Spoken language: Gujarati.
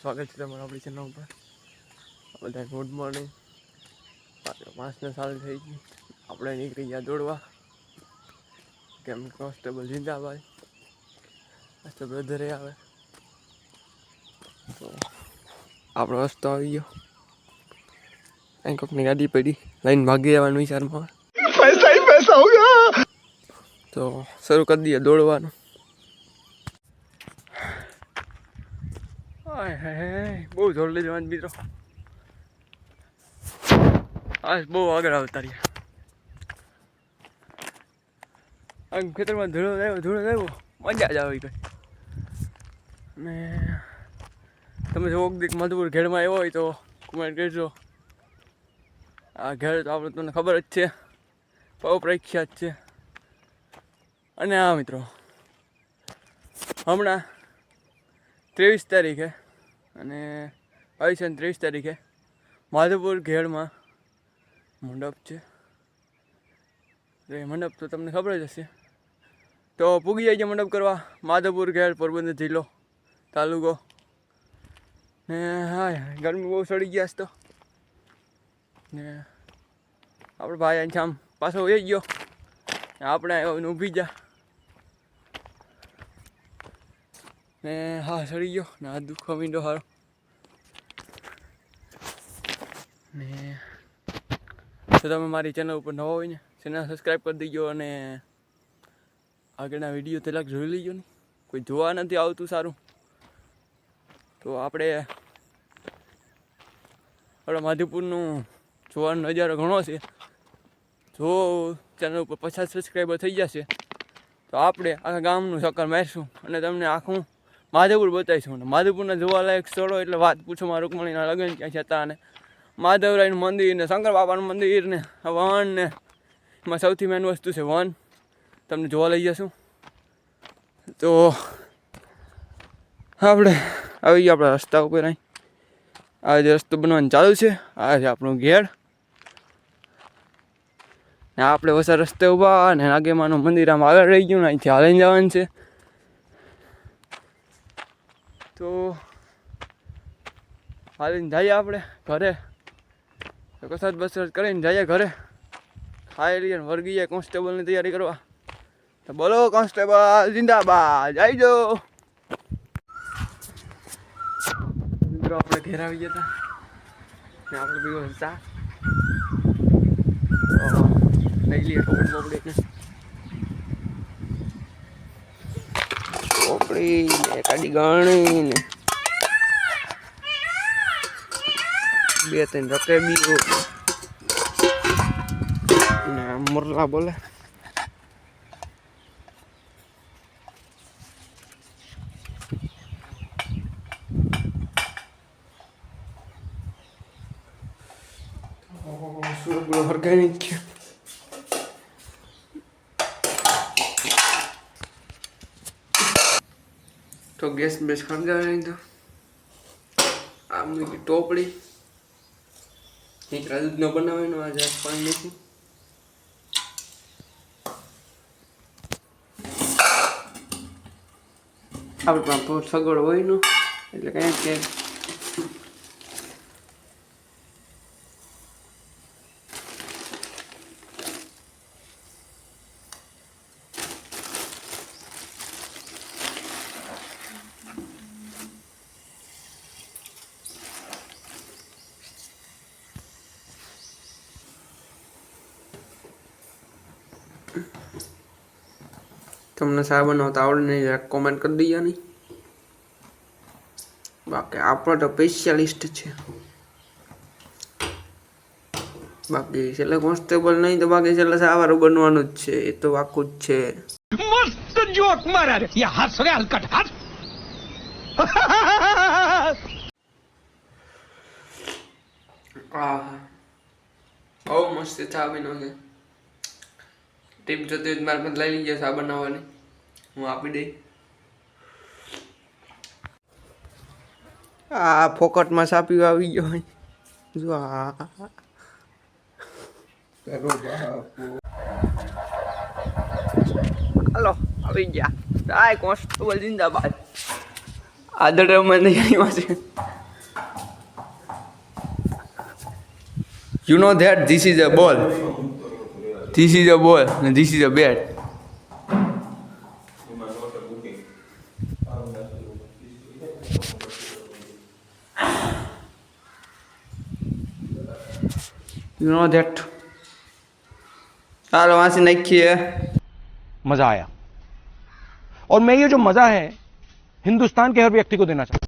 સ્વાગત છે તમારું આપણી ચેનલ ઉપર. બધા ગુડ મોર્નિંગ. 5ને સાલ થઈ ગઈ, આપણે નીકળી ગયા દોડવા. કેમ કોન્સ્ટેબલ જિંદાબાદ. આજ તો બ્રધરે આવે તો આપણો રસ્તો આવી ગયો. અહીં કોકની ગાડી પડી, લઈને ભાગી જવાનું વિચારમાં. પૈસા ही पैसा होगा. તો શરૂ કરી દઈએ દોડવાનું. બહુ જોરલી જવાનું મિત્રો. આજ બહુ આગળ આવતા રહ્યા. આમ ખેતરમાં ધૂળો આવ્યો મજા જ આવી ગઈ. અને તમે જો દીક મધુપુર ઘેડમાં આવ્યો હોય તો કમેન્ટ કરજો. આ ઘેડ તો આપણે તમને ખબર જ છે, બહુ પ્રખ્યાત છે. અને આ મિત્રો હમણાં 23 તારીખે અને 22 અને 23 તારીખે માધવપુર ઘેડમાં મંડપ છે. એ મંડપ તો તમને ખબર જ હશે. તો પૂગી જાય છે મંડપ કરવા. માધવપુર ઘેડ, પોરબંદર જિલ્લો, તાલુકો. ને હા ગરમી બહુ સડી ગયા છે તો. ને આપણે ભાઈ અહીં આમ પાછો વહી ગયો. આપણે ઊભી જા ને હા સડી ગયો ને હાથ દુખવા માંડ્યો સારો. ને તો તમે મારી ચેનલ ઉપર નવા હોય ને ચેનલ સબસ્ક્રાઈબ કરી દેજો. અને આગળના વિડીયો પહેલાં જોઈ લેજો ને. કોઈ જોવા નથી આવતું સારું તો આપણે આપણા માધવપુરનું જોવાનો નજારો ઘણો છે. જો ચેનલ ઉપર 50 સબસ્ક્રાઈબર થઈ જશે તો આપણે આખા ગામનું ચક્કર મારીશું અને તમને આખું માધવપુર બતાવીશું. ને માધવપુરના જોવાલાયક સ્થળો એટલે વાત પૂછો. મારા રૂકમણીના લગ્ન ક્યાં હતા અને માધવરાયનું મંદિર ને શંકર બાપાનું મંદિર ને વન ને એમાં સૌથી મેન વસ્તુ છે વન. તમને જોવા લઈ જશું. તો આપણે આવી ગયા આપણા રસ્તા ઉપર. અહીં આ જે રસ્તો બનવાનું ચાલુ છે, આ છે આપણું ઘેડ. ને આપણે વસા રસ્તે ઊભા ને નાગેમાનું મંદિર આમ આગળ રહી ગયું ને અહીંથી હાલીને જવાનું છે. તો હાલીને જઈએ આપણે ઘરે. કસરત બસરત કરીને જઈએ ઘરે. ખાઈ લઈએ ને વર્ગી જાય કોન્સ્ટેબલની તૈયારી કરવા. તો બોલો કોન્સ્ટેબલ જિંદાબાદ, જઈજો. મિત્રો આપણે ઘેર આવી ગયા હતા ને આપણે પીવો ચા લઈ લઈએ. ચોપડી ને કાઢી ગણી ને 2-3 રકેબીઓ ને મોરલા બોલે. સુરગુલો ઓર્ગેનિક તો ગેસ બેસ ખરગાવી નહીં. તો આ મૂકી ટોપડી નીકળા દૂધનો બનાવેનો. આજે પાણી નથી. આપણે પણ બહુ સગવડ હોય નો એટલે કંઈક કે તમને ચા બનાવતા આવડે નહીં કોમેન્ટ કરી દઈએ નહીં. બાકી આપણો તો સ્પેશિયાલિસ્ટ છે. બાકી છેલ્લે કોન્સ્ટેબલ નહીં તો બાકી છેલ્લે સાવારું બનવાનું જ છે. એ તો વાકું જ છે. મસ્ત જોક મારા રે યા હસ રે હલકટ હસ. બહુ મસ્ત ચા બન્યો છે. ટીપ જોતી મારે પણ લઈ લીધી ચા બનાવવાની. હું આપી દઈ. આ ફોકટમાં ચા પીવા આવી ગયો હોય. જો હાલો આવી ગયા. કોન્સ્ટેબલ જિંદાબાદ. આદર રમવા નહીં આવ્યા છે. You know that this is a ball. This is a ball and this is a bat. You know that. चलो वहाँ से नाखिए. मजा आया और मैं ये जो मजा है हिंदुस्तान के हर व्यक्ति को देना चाहता हूँ.